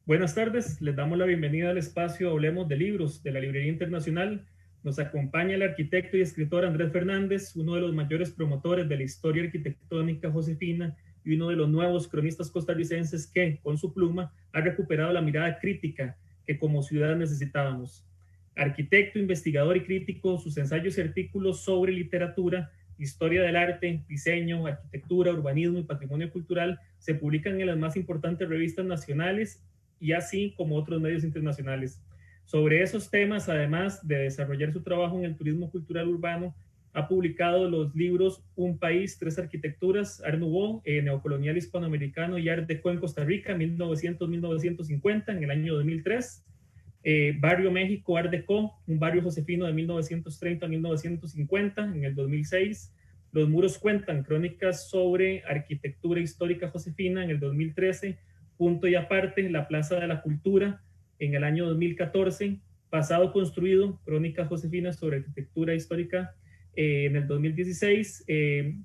Buenas tardes, les damos la bienvenida al espacio Hablemos de Libros de la Librería Internacional. Nos acompaña el arquitecto y escritor Andrés Fernández, uno de los mayores promotores de la historia arquitectónica josefina y uno de los nuevos cronistas costarricenses que, con su pluma, ha recuperado la mirada crítica que como ciudad necesitábamos. Arquitecto, investigador y crítico, sus ensayos y artículos sobre literatura, historia del arte, diseño, arquitectura, urbanismo y patrimonio cultural se publican en las más importantes revistas nacionales y así como otros medios internacionales. Sobre esos temas, además de desarrollar su trabajo en el turismo cultural urbano, ha publicado los libros Un País, Tres Arquitecturas, Art Nouveau, Neocolonial Hispanoamericano y Art Deco en Costa Rica, 1900-1950, en el año 2003. Barrio México, Art Deco, un barrio josefino de 1930 a 1950, en el 2006. Los muros cuentan, crónicas sobre arquitectura histórica josefina, en el 2013. Punto y aparte, la Plaza de la Cultura, en el año 2014. Pasado construido, crónicas josefinas sobre arquitectura histórica, en el 2016.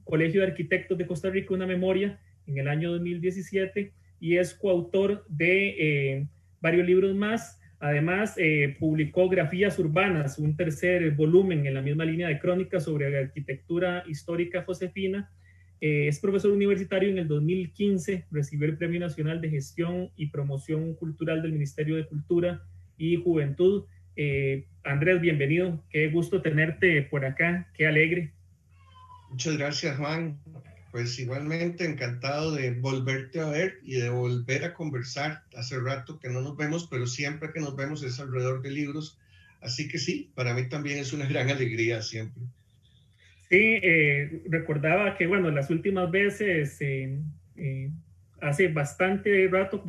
Colegio de Arquitectos de Costa Rica, una memoria, en el año 2017. Y es coautor de varios libros más. Además, publicó Grafías Urbanas, un tercer volumen en la misma línea de crónicas sobre la arquitectura histórica josefina. Es profesor universitario. En el 2015 recibió el Premio Nacional de Gestión y Promoción Cultural del Ministerio de Cultura y Juventud. Andrés, bienvenido. Qué gusto tenerte por acá. Qué alegre. Muchas gracias, Juan. Pues igualmente encantado de volverte a ver y de volver a conversar. Hace rato que no nos vemos, pero siempre que nos vemos es alrededor de libros. Así que sí, para mí también es una gran alegría siempre. Sí, recordaba que, bueno, las últimas veces, hace bastante rato,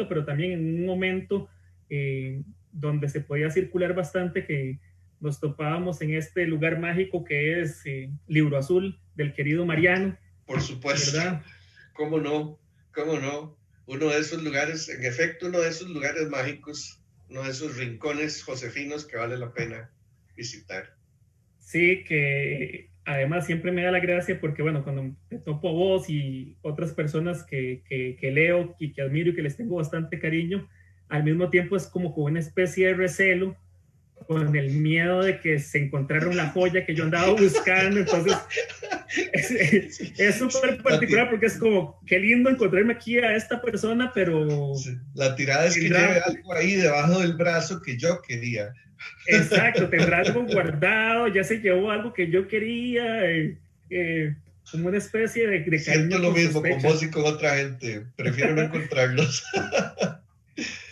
pero también en un momento donde se podía circular bastante, que nos topábamos en este lugar mágico que es Libro Azul, del querido Mariano, Por supuesto, ¿verdad? cómo no, cómo no. Uno de esos lugares, en efecto, uno de esos lugares mágicos, uno de esos rincones josefinos que vale la pena visitar. Sí, que además siempre me da la gracia porque, bueno, cuando te topo a vos y otras personas que leo y que admiro y que les tengo bastante cariño, al mismo tiempo es como con una especie de recelo, con el miedo de que se encontraron la joya que yo andaba buscando. Entonces, es súper La, particular porque es como, qué lindo encontrarme aquí a esta persona, pero la tirada es que lleve tendrá, algo ahí debajo del brazo que yo quería. exacto, tendrá algo guardado, ya se llevó algo que yo quería, como una especie de Siento cariño lo con mismo con sospecha. vos y con otra gente. Prefiero no encontrarlos.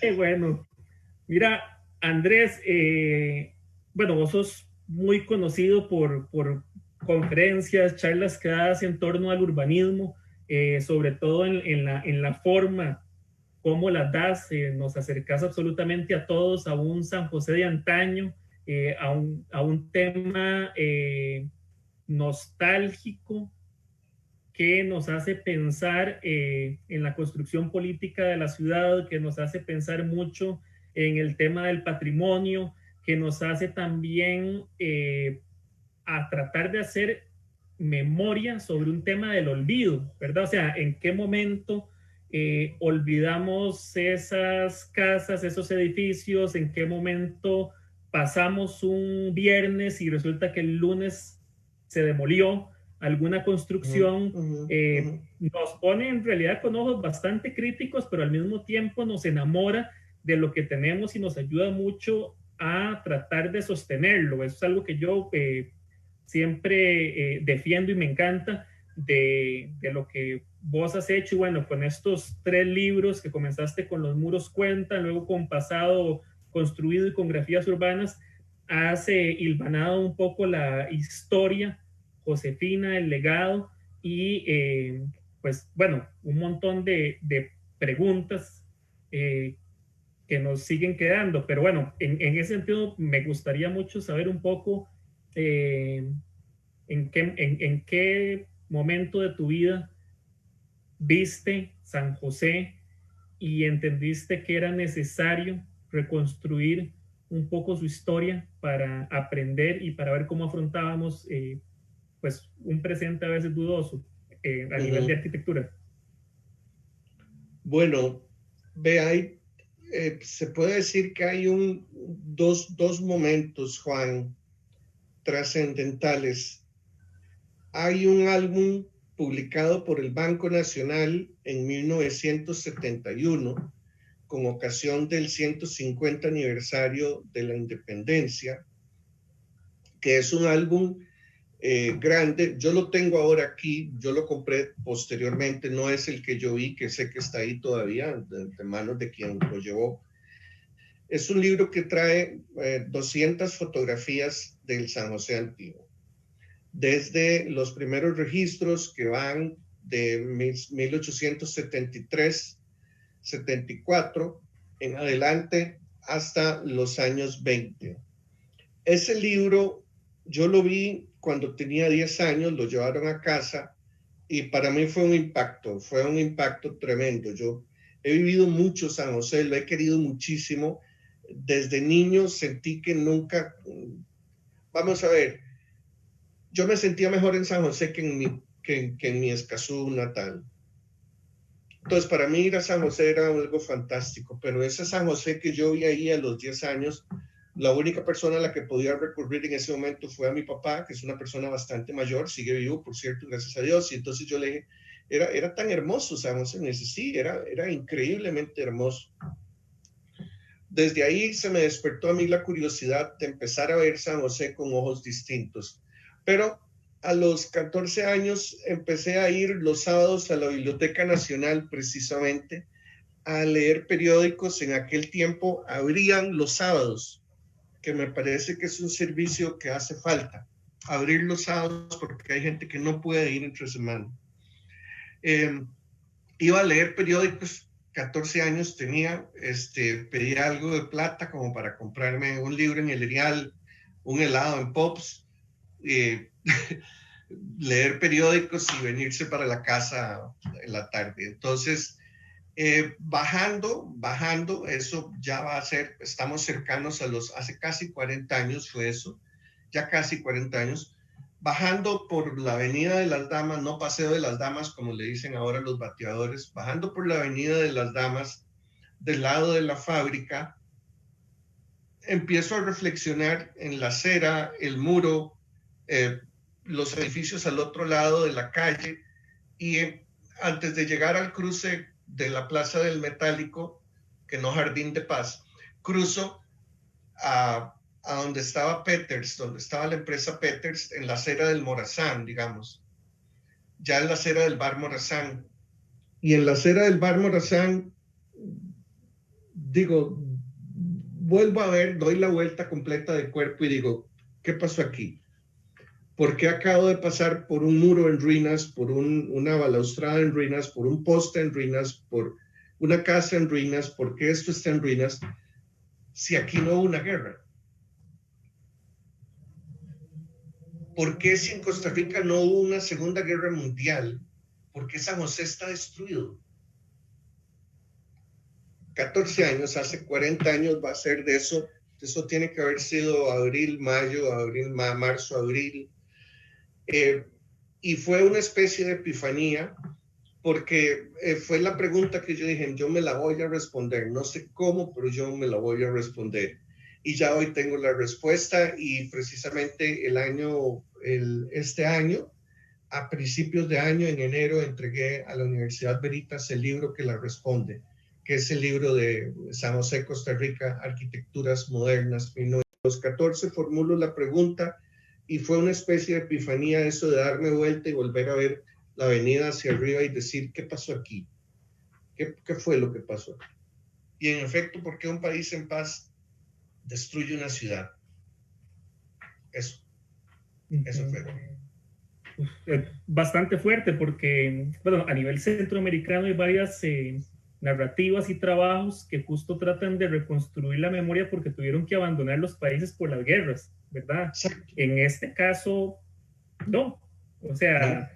Qué bueno. Mira, Andrés, bueno, vos sos muy conocido por conferencias, charlas que das en torno al urbanismo, sobre todo en la forma cómo las das. Nos acercas absolutamente a todos a un San José de antaño, a un tema nostálgico que nos hace pensar en la construcción política de la ciudad, que nos hace pensar mucho en el tema del patrimonio, que nos hace también a tratar de hacer memoria sobre un tema del olvido, ¿verdad? O sea, en qué momento olvidamos esas casas, esos edificios, en qué momento pasamos un viernes y resulta que el lunes se demolió alguna construcción. Nos pone en realidad con ojos bastante críticos, pero al mismo tiempo nos enamora de lo que tenemos y nos ayuda mucho a tratar de sostenerlo. Eso es algo que yo siempre defiendo y me encanta de lo que vos has hecho. Y bueno, con estos tres libros que comenzaste con Los Muros Cuentan, luego con Pasado Construido y con Grafías Urbanas, has hilvanado un poco la historia josefina, el legado y pues bueno, un montón de preguntas que nos siguen quedando. Pero bueno, en ese sentido me gustaría mucho saber un poco eh, en qué momento de tu vida viste San José y entendiste que era necesario reconstruir un poco su historia para aprender y para ver cómo afrontábamos pues un presente a veces dudoso a nivel de arquitectura. Bueno, Ve, se puede decir que hay dos momentos, Juan, trascendentales. Hay un álbum publicado por el Banco Nacional en 1971 con ocasión del 150 aniversario de la independencia, que es un álbum grande. Yo lo tengo ahora aquí, yo lo compré posteriormente, no es el que yo vi, que sé que está ahí todavía, de manos de quien lo llevó. Es un libro que trae 200 fotografías del San José antiguo, desde los primeros registros que van de 1873, 74 en adelante hasta los años 20. Ese libro yo lo vi cuando tenía 10 años, lo llevaron a casa y para mí fue un impacto tremendo. Yo he vivido mucho San José, lo he querido muchísimo. Desde niño sentí que nunca, vamos a ver, yo me sentía mejor en San José que en mi Escazú natal. Entonces, para mí ir a San José era algo fantástico, pero ese San José que yo vi ahí a los 10 años, la única persona a la que podía recurrir en ese momento fue a mi papá, que es una persona bastante mayor, sigue vivo, por cierto, gracias a Dios. Y entonces yo le dije, era tan hermoso San José, sí, era increíblemente hermoso. Desde ahí se me despertó a mí la curiosidad de empezar a ver San José con ojos distintos. Pero a los 14 años empecé a ir los sábados a la Biblioteca Nacional precisamente a leer periódicos. En aquel tiempo abrían los sábados, que me parece que es un servicio que hace falta, abrir los sábados porque hay gente que no puede ir entre semana. Iba a leer periódicos, 14 años tenía, pedía algo de plata como para comprarme un libro en el Erial, un helado en Pops, leer periódicos y venirse para la casa en la tarde. Entonces, bajando, eso ya va a ser, estamos cercanos hace casi 40 años fue eso, ya casi 40 años, bajando por la Avenida de las Damas, no Paseo de las Damas, como le dicen ahora los bateadores, bajando por la Avenida de las Damas, del lado de la fábrica, empiezo a reflexionar en la acera, el muro, los edificios al otro lado de la calle, y antes de llegar al cruce de la Plaza del Metálico, que no Jardín de Paz, cruzo a donde estaba Peters, donde estaba la empresa Peters, en la acera del Morazán, digamos, ya en la acera del Bar Morazán. Y en la acera del Bar Morazán, digo, vuelvo a ver, doy la vuelta completa de cuerpo y digo, ¿qué pasó aquí? ¿Por qué acabo de pasar por un muro en ruinas, por una balaustrada en ruinas, por un poste en ruinas, por una casa en ruinas? ¿Por qué esto está en ruinas si aquí no hubo una guerra? ¿Por qué si en Costa Rica no hubo una Segunda Guerra Mundial? ¿Por qué San José está destruido? 14 años, hace 40 años va a ser de eso. Eso tiene que haber sido abril, mayo, marzo, abril. Y fue una especie de epifanía, porque fue la pregunta que yo dije, yo me la voy a responder. No sé cómo, pero yo me la voy a responder. Y ya hoy tengo la respuesta, y precisamente este año, a principios de año, en enero, entregué a la Universidad Veritas el libro que la responde, que es el libro de San José, Costa Rica, Arquitecturas Modernas. En los 14 formulo la pregunta y fue una especie de epifanía eso de darme vuelta y volver a ver la avenida hacia arriba y decir, ¿qué pasó aquí? ¿Qué fue lo que pasó? Y en efecto, ¿por qué un país en paz destruye una ciudad? Eso fue. Bastante fuerte porque, bueno, a nivel centroamericano hay varias narrativas y trabajos que justo tratan de reconstruir la memoria porque tuvieron que abandonar los países por las guerras, ¿verdad? Exacto. En este caso, no. O sea, no.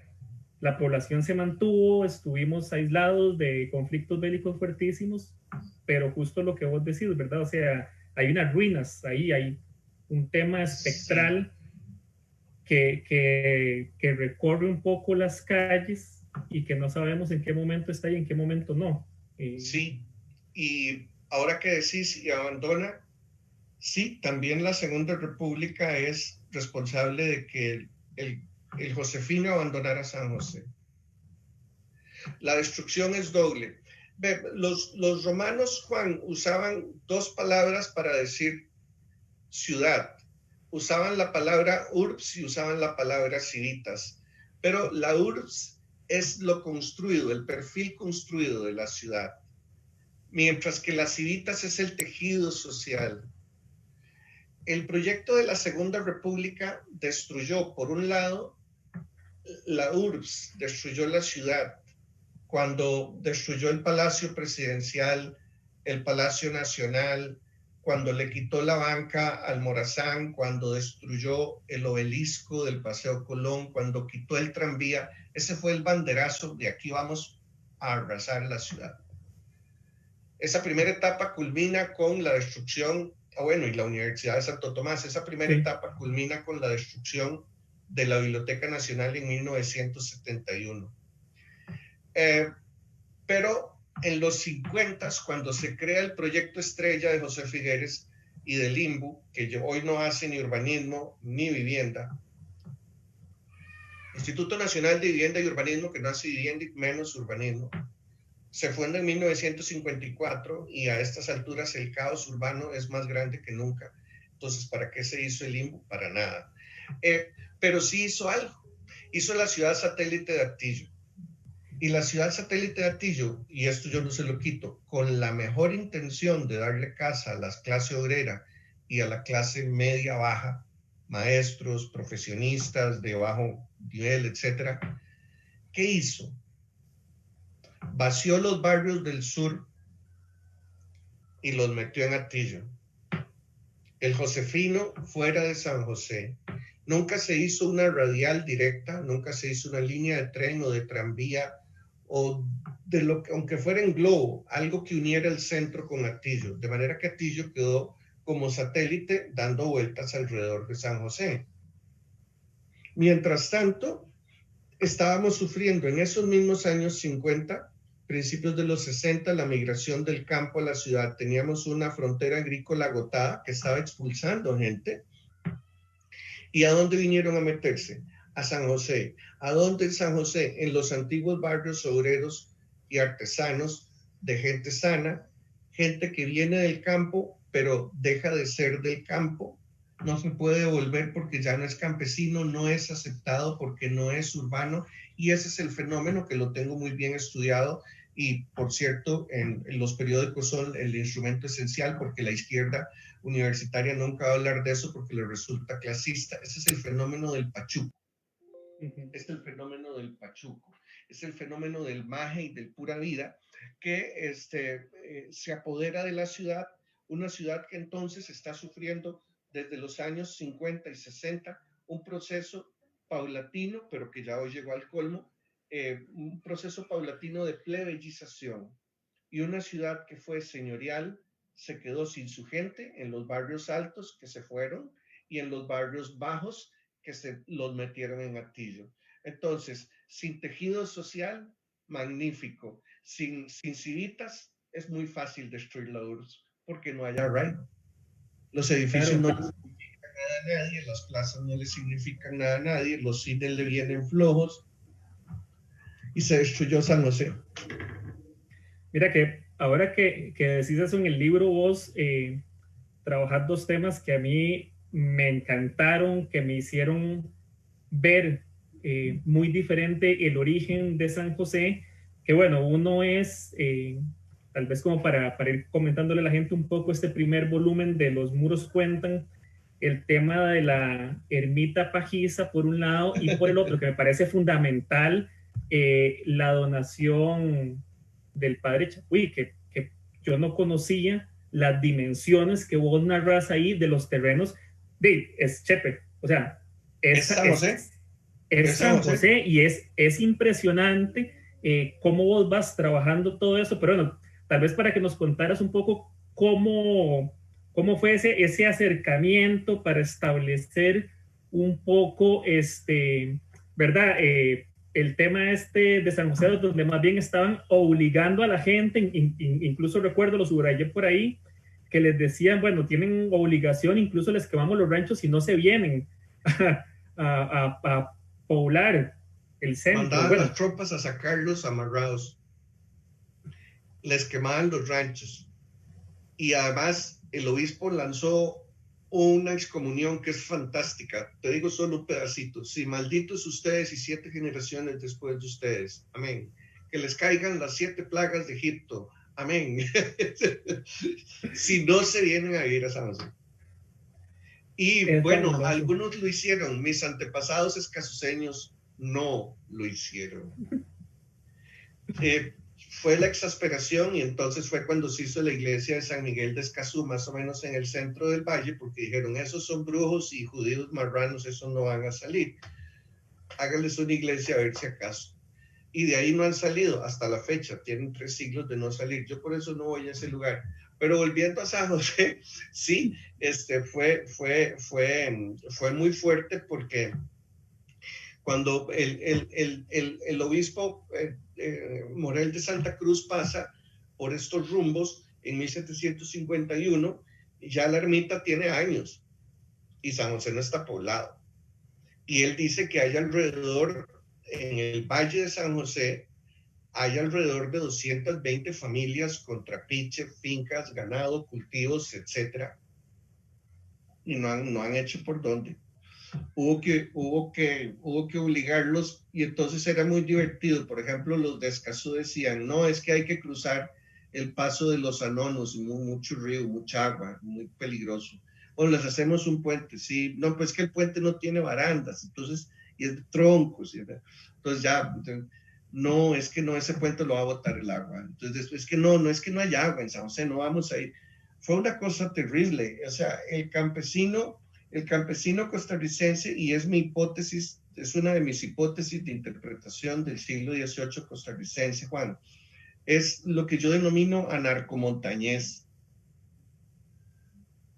La población se mantuvo, estuvimos aislados de conflictos bélicos fuertísimos, pero justo lo que vos decís, ¿verdad? O sea, hay unas ruinas ahí, hay un tema espectral. Sí. Que recorre un poco las calles y que no sabemos en qué momento está y en qué momento no. Sí, Y ahora que decís y abandona, sí, también la Segunda República es responsable de que el josefino abandonara San José. La destrucción es doble. Los romanos, Juan, usaban dos palabras para decir ciudad. Usaban la palabra urbs y usaban la palabra civitas. Pero la urbs es lo construido, el perfil construido de la ciudad, mientras que las civitas es el tejido social. El proyecto de la Segunda República destruyó, por un lado, la urbs, destruyó la ciudad, cuando destruyó el Palacio Presidencial, el Palacio Nacional, cuando le quitó la banca al Morazán, cuando destruyó el obelisco del Paseo Colón, cuando quitó el tranvía. Ese fue el banderazo de aquí vamos a arrasar la ciudad. Esa primera etapa culmina con la destrucción, bueno, y la Universidad de Santo Tomás, esa primera etapa culmina con la destrucción de la Biblioteca Nacional en 1971. Pero en los 50, cuando se crea el proyecto estrella de José Figueres y del INBU, que hoy no hace ni urbanismo ni vivienda, Instituto Nacional de Vivienda y Urbanismo, que no hace vivienda y menos urbanismo, se funda en 1954 y a estas alturas el caos urbano es más grande que nunca. Entonces, ¿para qué se hizo el INBU? Para nada. Pero sí hizo algo. Hizo la ciudad satélite de Atillo. Y la ciudad satélite de Atillo, y esto yo no se lo quito, con la mejor intención de darle casa a la clase obrera y a la clase media baja, maestros, profesionistas de bajo nivel, etcétera, ¿qué hizo? Vació los barrios del sur y los metió en Atillo. El josefino fuera de San José. Nunca se hizo una radial directa, nunca se hizo una línea de tren o de tranvía o de lo que, aunque fuera en globo, algo que uniera el centro con Atillo, de manera que Atillo quedó como satélite dando vueltas alrededor de San José. Mientras tanto, estábamos sufriendo en esos mismos años 50, principios de los 60, la migración del campo a la ciudad. Teníamos una frontera agrícola agotada que estaba expulsando gente. ¿Y a dónde vinieron a meterse? A San José. ¿A dónde en San José? En los antiguos barrios obreros y artesanos de gente sana, gente que viene del campo, pero deja de ser del campo. No se puede devolver porque ya no es campesino, no es aceptado porque no es urbano, y ese es el fenómeno que lo tengo muy bien estudiado. Y por cierto, en los periódicos son el instrumento esencial porque la izquierda universitaria nunca va a hablar de eso porque le resulta clasista. Ese es el fenómeno del pachuco. Es el fenómeno del pachuco. Es el fenómeno del maje y del pura vida que se apodera de la ciudad, una ciudad que entonces está sufriendo desde los años 50 y 60 un proceso paulatino, pero que ya hoy llegó al colmo, un proceso paulatino de plebeyización. Y una ciudad que fue señorial se quedó sin su gente en los barrios altos que se fueron y en los barrios bajos que se los metieron en Atillo. Entonces, sin tejido social, magnífico. Sin civitas, es muy fácil destruir la URSS porque no hay arraigo. Los edificios no le significan nada a nadie, las plazas no le significan nada a nadie, los cines le vienen flojos y se destruyó San José. Mira que ahora que decís eso en el libro, vos trabajás dos temas que a mí me encantaron, que me hicieron ver muy diferente el origen de San José, que bueno, uno es, tal vez como para ir comentándole a la gente un poco este primer volumen de Los Muros Cuentan, el tema de la ermita pajiza por un lado y por el otro, que me parece fundamental, la donación del padre Chapuí, que yo no conocía las dimensiones que vos narras ahí de los terrenos. Es Chepe, o sea, es San José. Es San José y es impresionante cómo vos vas trabajando todo eso, pero bueno, tal vez para que nos contaras un poco cómo fue ese acercamiento para establecer un poco, ¿verdad? el tema este de San José, donde más bien estaban obligando a la gente, incluso recuerdo, lo subrayé por ahí, que les decían, bueno, tienen obligación, incluso les quemamos los ranchos si no se vienen a poblar el centro. Mandaban las Bueno, tropas a sacarlos amarrados, les quemaban los ranchos. Y además el obispo lanzó una excomunión que es fantástica. Te digo solo un pedacito. Si malditos ustedes y 7 generaciones después de ustedes. Amén. Que les caigan las 7 plagas de Egipto. Amén. Si no se vienen a vivir a San José. Y es bueno, fabuloso. algunos lo hicieron. Mis antepasados escasuseños no lo hicieron. Fue la exasperación y entonces fue cuando se hizo la iglesia de San Miguel de Escazú, más o menos en el centro del valle, porque dijeron, esos son brujos y judíos marranos, esos no van a salir. Háganles una iglesia a ver si acaso. Y de ahí no han salido hasta la fecha, tienen 3 siglos de no salir. Yo por eso no voy a ese lugar. Pero volviendo a San José, sí, fue muy fuerte porque cuando el obispo Morel de Santa Cruz pasa por estos rumbos en 1751, ya la ermita tiene años y San José no está poblado. Y él dice que hay alrededor, en el Valle de San José, hay alrededor de 220 familias con trapiche, fincas, ganado, cultivos, etc. Y no han hecho por dónde. Hubo que obligarlos y entonces era muy divertido. Por ejemplo, los de Escazú decían, no, es que hay que cruzar el paso de los anonos, mucho río, mucha agua, muy peligroso. O les hacemos un puente, sí, no, pues que el puente no tiene barandas, entonces, y es de troncos, entonces ya, no, es que no, ese puente lo va a botar el agua. Entonces, es que no es que no hay agua en San José, no vamos a ir. Fue una cosa terrible, o sea, el campesino costarricense, y es mi hipótesis, es una de mis hipótesis de interpretación del siglo XVIII costarricense, Juan, es lo que yo denomino anarcomontañés.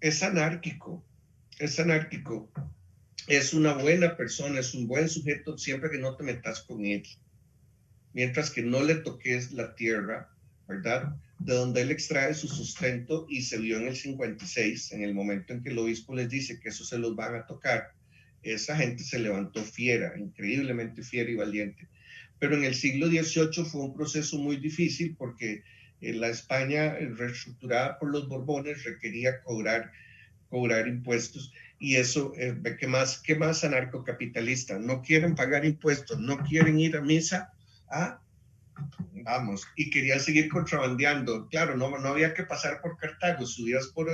Es anárquico, es una buena persona, es un buen sujeto siempre que no te metas con él, mientras que no le toques la tierra, ¿verdad? De donde él extrae su sustento, y se vio en el 56, en el momento en que el obispo les dice que eso se los van a tocar, esa gente se levantó fiera, increíblemente fiera y valiente. Pero en el siglo XVIII fue un proceso muy difícil porque la España reestructurada por los Borbones requería cobrar impuestos, y eso, ¿qué más anarcocapitalista? No quieren pagar impuestos, no quieren ir a misa, vamos, y querían seguir contrabandeando. Claro, no había que pasar por Cartago, subías por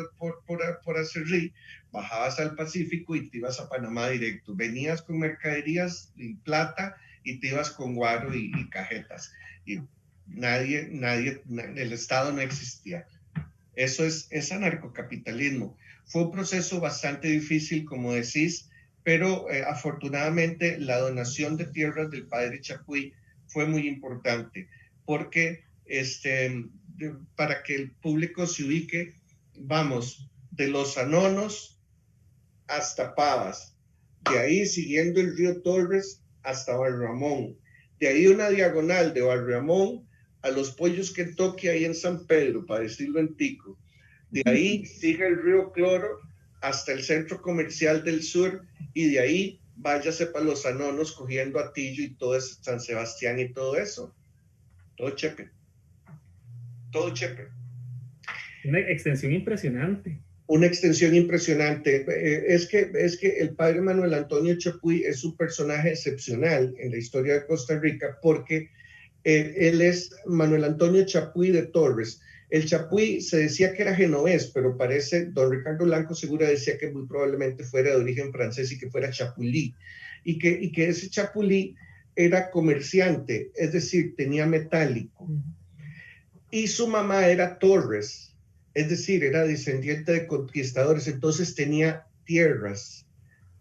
Acerrí, bajabas al Pacífico y te ibas a Panamá directo. Venías con mercaderías y plata y te ibas con guaro y cajetas. Y nadie, el Estado no existía. Eso es anarcocapitalismo. Fue un proceso bastante difícil, como decís, pero afortunadamente la donación de tierras del padre Chapuy fue muy importante, porque para que el público se ubique, vamos, de los Anonos hasta Pavas, de ahí siguiendo el río Torres hasta Barramón, de ahí una diagonal de Barramón a los Pollos Kentucky ahí en San Pedro, para decirlo en tico, de ahí sigue el río Cloro hasta el centro comercial del sur, y de ahí váyase para los Anonos cogiendo Atillo y todo eso, San Sebastián y todo eso. Todo Chepe. Una extensión impresionante. Una extensión impresionante. Es que el padre Manuel Antonio Chapuy es un personaje excepcional en la historia de Costa Rica, porque él es Manuel Antonio Chapuy de Torres. El Chapuy se decía que era genovés, pero parece, don Ricardo Blanco Segura decía que muy probablemente fuera de origen francés y que fuera chapulí, y que ese chapulí era comerciante, es decir, tenía metálico. Y su mamá era Torres, es decir, era descendiente de conquistadores, entonces tenía tierras.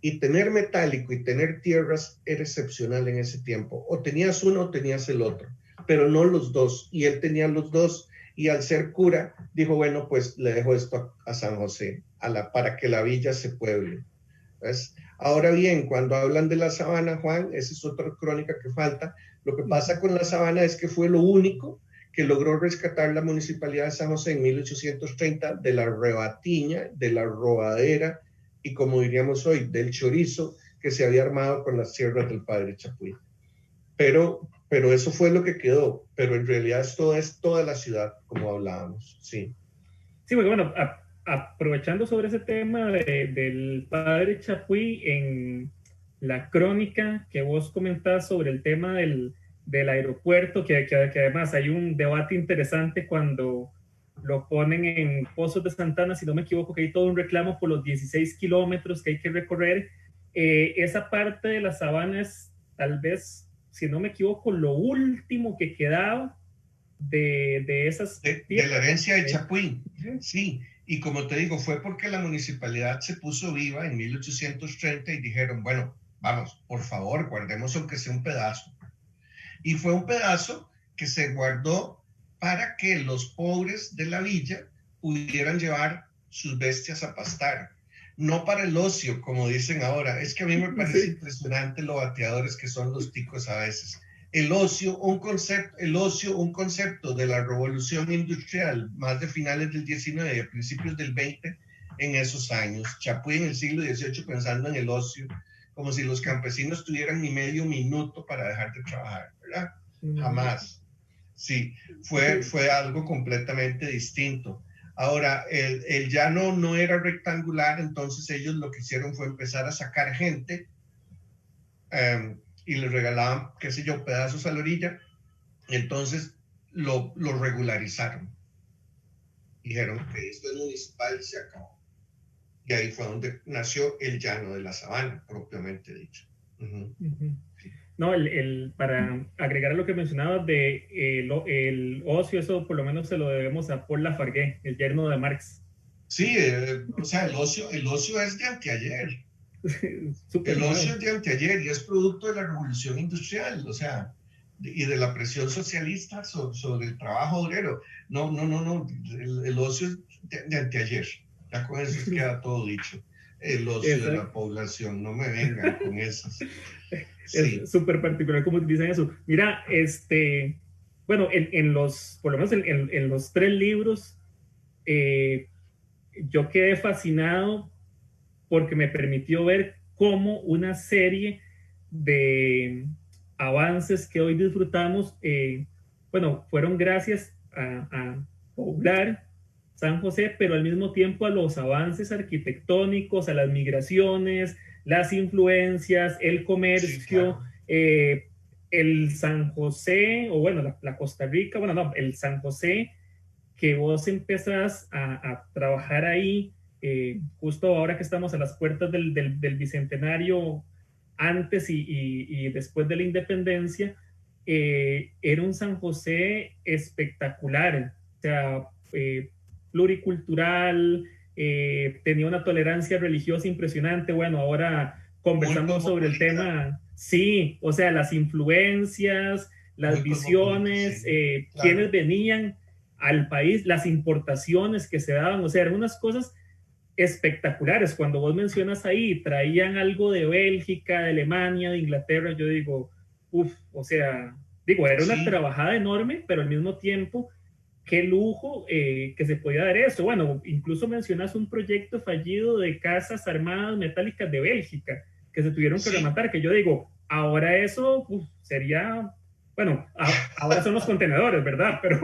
Y tener metálico y tener tierras era excepcional en ese tiempo. O tenías uno o tenías el otro, pero no los dos. Y él tenía los dos. Y al ser cura, dijo, bueno, pues le dejo esto a San José, para que la villa se pueble. ¿Ves? Ahora bien, cuando hablan de la sabana, Juan, esa es otra crónica que falta. Lo que pasa con la sabana es que fue lo único que logró rescatar la Municipalidad de San José en 1830 de la rebatiña, de la robadera y, como diríamos hoy, del chorizo que se había armado con las tierras del padre Chapuí. Pero eso fue lo que quedó, pero en realidad esto es toda la ciudad, como hablábamos, sí. Sí, porque bueno, aprovechando sobre ese tema del padre Chapuí, en la crónica que vos comentás sobre el tema del aeropuerto, que además hay un debate interesante cuando lo ponen en Pozos de Santana, si no me equivoco, que hay todo un reclamo por los 16 kilómetros que hay que recorrer. Esa parte de la sabana es tal vez, si no me equivoco, lo último que quedaba de esas de la herencia de Chapuí, sí. Y como te digo, fue porque la municipalidad se puso viva en 1830 y dijeron, bueno, vamos, por favor, guardemos aunque sea un pedazo. Y fue un pedazo que se guardó para que los pobres de la villa pudieran llevar sus bestias a pastar. No para el ocio, como dicen ahora. Es que a mí me parece impresionante lo bateadores que son los ticos a veces. El ocio, un concepto de la revolución industrial, más de finales del 19 y principios del 20, en esos años. Chapuí en el siglo XVIII pensando en el ocio, como si los campesinos tuvieran ni medio minuto para dejar de trabajar, ¿verdad? Jamás. Sí, fue algo completamente distinto. Ahora, el llano no era rectangular, entonces ellos lo que hicieron fue empezar a sacar gente y les regalaban, qué sé yo, pedazos a la orilla. Entonces lo regularizaron. Dijeron que esto es municipal y se acabó. Y ahí fue donde nació el llano de la sabana, propiamente dicho. No, para agregar a lo que mencionabas de el ocio, eso por lo menos se lo debemos a Paul Lafargue, el yerno de Marx. Sí, o sea, el ocio es de anteayer. El ocio es de anteayer y es producto de la revolución industrial, o sea, y de la presión socialista sobre el trabajo obrero. No, el ocio es de anteayer. Ya con eso queda todo dicho. El ocio de la población, no me vengan con esas. Sí. Es súper particular cómo utilizan eso. Mira, bueno, por lo menos en los 3 libros, yo quedé fascinado porque me permitió ver cómo una serie de avances que hoy disfrutamos, bueno, fueron gracias a poblar San José, pero al mismo tiempo a los avances arquitectónicos, a las migraciones, las influencias, el comercio, sí, claro. El San José, o bueno, la Costa Rica, bueno, no, el San José, que vos empezás a trabajar ahí, justo ahora que estamos a las puertas del Bicentenario, antes y después de la independencia, era un San José espectacular, o sea, pluricultural, tenía una tolerancia religiosa impresionante. Bueno, ahora conversamos sobre el tema, sí, o sea, las influencias, las visiones, sí, claro. Quienes venían al país, las importaciones que se daban, o sea, eran unas cosas espectaculares. Cuando vos mencionas ahí, traían algo de Bélgica, de Alemania, de Inglaterra, yo digo, uff, o sea, digo, era una trabajada enorme, pero al mismo tiempo, qué lujo que se podía dar eso. Bueno, incluso mencionas un proyecto fallido de casas armadas metálicas de Bélgica, que se tuvieron que rematar, que yo digo, ahora eso sería... Bueno, ahora son los contenedores, ¿verdad? Pero...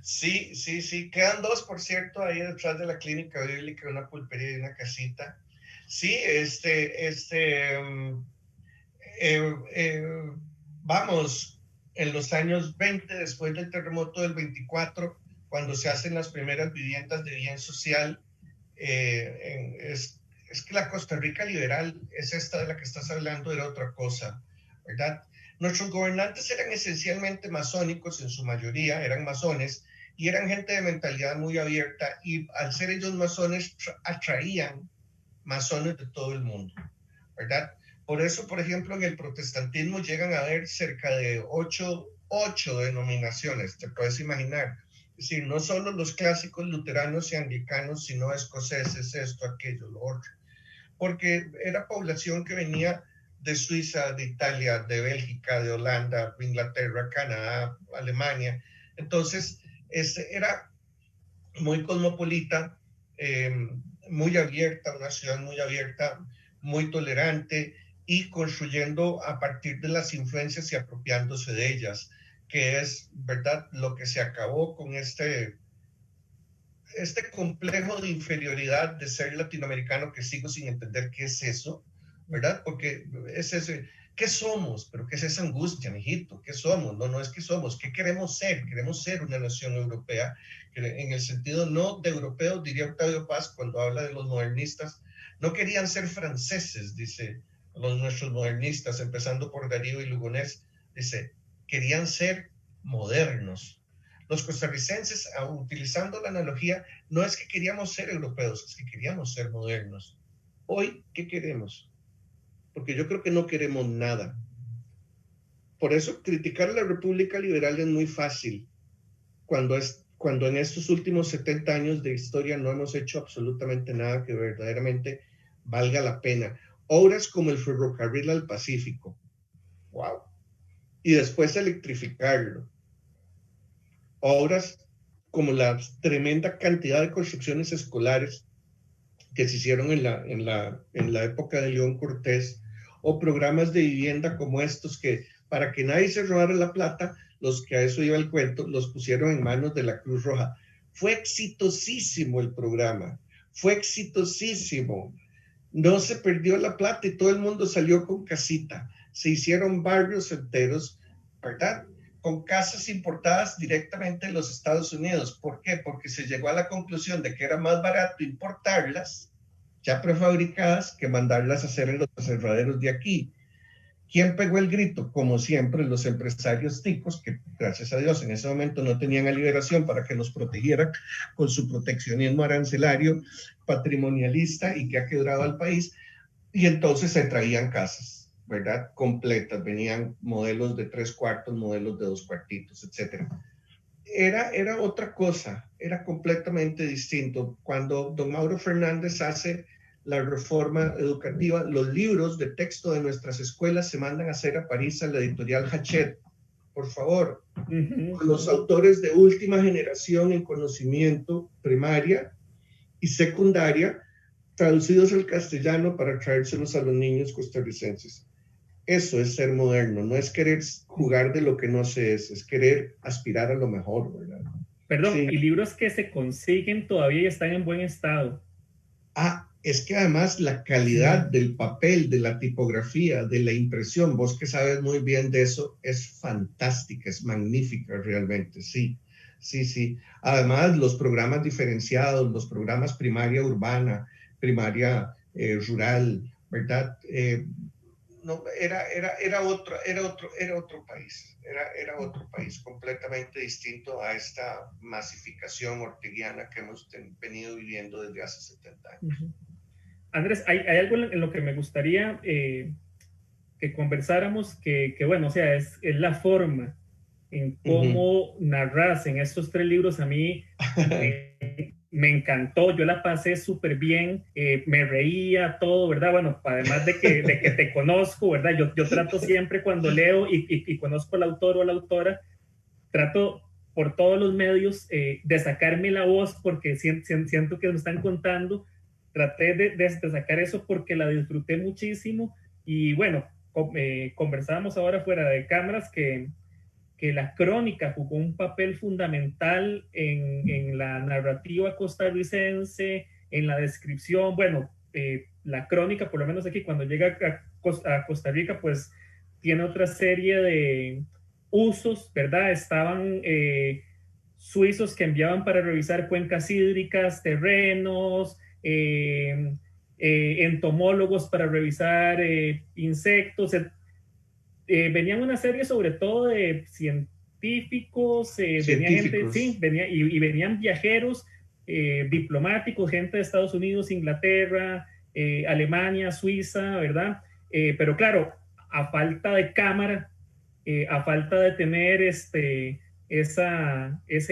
Sí. Quedan 2, por cierto, ahí detrás de la clínica bíblica, una pulpería y una casita. Sí, vamos, en los años 20, después del terremoto del 24, cuando se hacen las primeras viviendas de bien social, es que la Costa Rica liberal es esta de la que estás hablando, era otra cosa, ¿verdad? Nuestros gobernantes eran esencialmente masónicos, en su mayoría eran masones, y eran gente de mentalidad muy abierta, y al ser ellos masones atraían masones de todo el mundo, ¿verdad? Por eso, por ejemplo, en el protestantismo llegan a haber cerca de 8 denominaciones, te puedes imaginar. Es decir, no solo los clásicos luteranos y anglicanos, sino escoceses, esto, aquello, lo otro. porque era población que venía de Suiza, de Italia, de Bélgica, de Holanda, Inglaterra, Canadá, Alemania. Entonces, era muy cosmopolita, muy abierta, una ciudad muy abierta, muy tolerante y construyendo a partir de las influencias y apropiándose de ellas, que es, ¿verdad?, lo que se acabó con este complejo de inferioridad de ser latinoamericano, que sigo sin entender qué es eso, ¿verdad? Porque es ese, ¿qué somos? Pero ¿qué es esa angustia, mijito? ¿Qué somos? No, no es que somos, ¿qué queremos ser? Queremos ser una nación europea, en el sentido no de europeos, diría Octavio Paz cuando habla de los modernistas, no querían ser franceses, dice nuestros modernistas, empezando por Darío y Lugonés, dice, querían ser modernos. Los costarricenses, utilizando la analogía, no es que queríamos ser europeos, es que queríamos ser modernos. Hoy, ¿qué queremos? Porque yo creo que no queremos nada. Por eso criticar a la República Liberal es muy fácil, cuando en estos últimos 70 años de historia no hemos hecho absolutamente nada que verdaderamente valga la pena. Obras como el ferrocarril al Pacífico, wow, y después electrificarlo. Obras como la tremenda cantidad de construcciones escolares que se hicieron en la época de León Cortés, o programas de vivienda como estos que, para que nadie se robara la plata, los que a eso iba el cuento, los pusieron en manos de la Cruz Roja. Fue exitosísimo el programa, fue exitosísimo. No se perdió la plata y todo el mundo salió con casita. Se hicieron barrios enteros, ¿verdad?, con casas importadas directamente de los Estados Unidos. ¿Por qué? Porque se llegó a la conclusión de que era más barato importarlas ya prefabricadas que mandarlas a hacer en los aserraderos de aquí. ¿Quién pegó el grito? Como siempre, los empresarios ticos, que gracias a Dios en ese momento no tenían a Liberación para que los protegieran con su proteccionismo arancelario, patrimonialista y que ha quebrado al país. Y entonces se traían casas, ¿verdad?, completas. Venían modelos de 3 cuartos, modelos de 2 cuartitos, etc. Era otra cosa, era completamente distinto. Cuando don Mauro Fernández hace la reforma educativa, los libros de texto de nuestras escuelas se mandan a hacer a París a la editorial Hachette. Por favor, los autores de última generación en conocimiento primaria y secundaria, traducidos al castellano para traérselos a los niños costarricenses. Eso es ser moderno, no es querer jugar de lo que no se es querer aspirar a lo mejor, ¿verdad? Perdón, Sí. y libros que se consiguen todavía y están en buen estado. Es que además la calidad del papel, de la tipografía, de la impresión, vos que sabes muy bien de eso, es fantástica, es magnífica realmente, sí, sí, sí. Además, los programas diferenciados, los programas primaria urbana, primaria rural, ¿verdad? No, era otro país, era otro país completamente distinto a esta masificación orteguiana que hemos venido viviendo desde hace 70 años. Andrés, hay algo en lo que me gustaría que conversáramos, que bueno, o sea, es la forma en cómo narras en estos 3 libros. A mí me encantó, yo la pasé súper bien, me reía, todo, ¿verdad? Bueno, además de que te conozco, ¿verdad? Yo trato siempre cuando leo y conozco al autor o la autora, trato por todos los medios de sacarme la voz porque siento que me están contando. Traté de sacar eso porque la disfruté muchísimo y bueno, conversábamos ahora fuera de cámaras que la crónica jugó un papel fundamental en la narrativa costarricense, en la descripción. Bueno, la crónica, por lo menos aquí, cuando llega a Costa Rica, pues tiene otra serie de usos, ¿verdad? Estaban suizos que enviaban para revisar cuencas hídricas, terrenos, entomólogos para revisar insectos. Venían una serie sobre todo de científicos, venía gente, sí, y venían viajeros, diplomáticos, gente de Estados Unidos, Inglaterra, Alemania, Suiza, ¿verdad? Pero claro, a falta de cámara, a falta de tener ese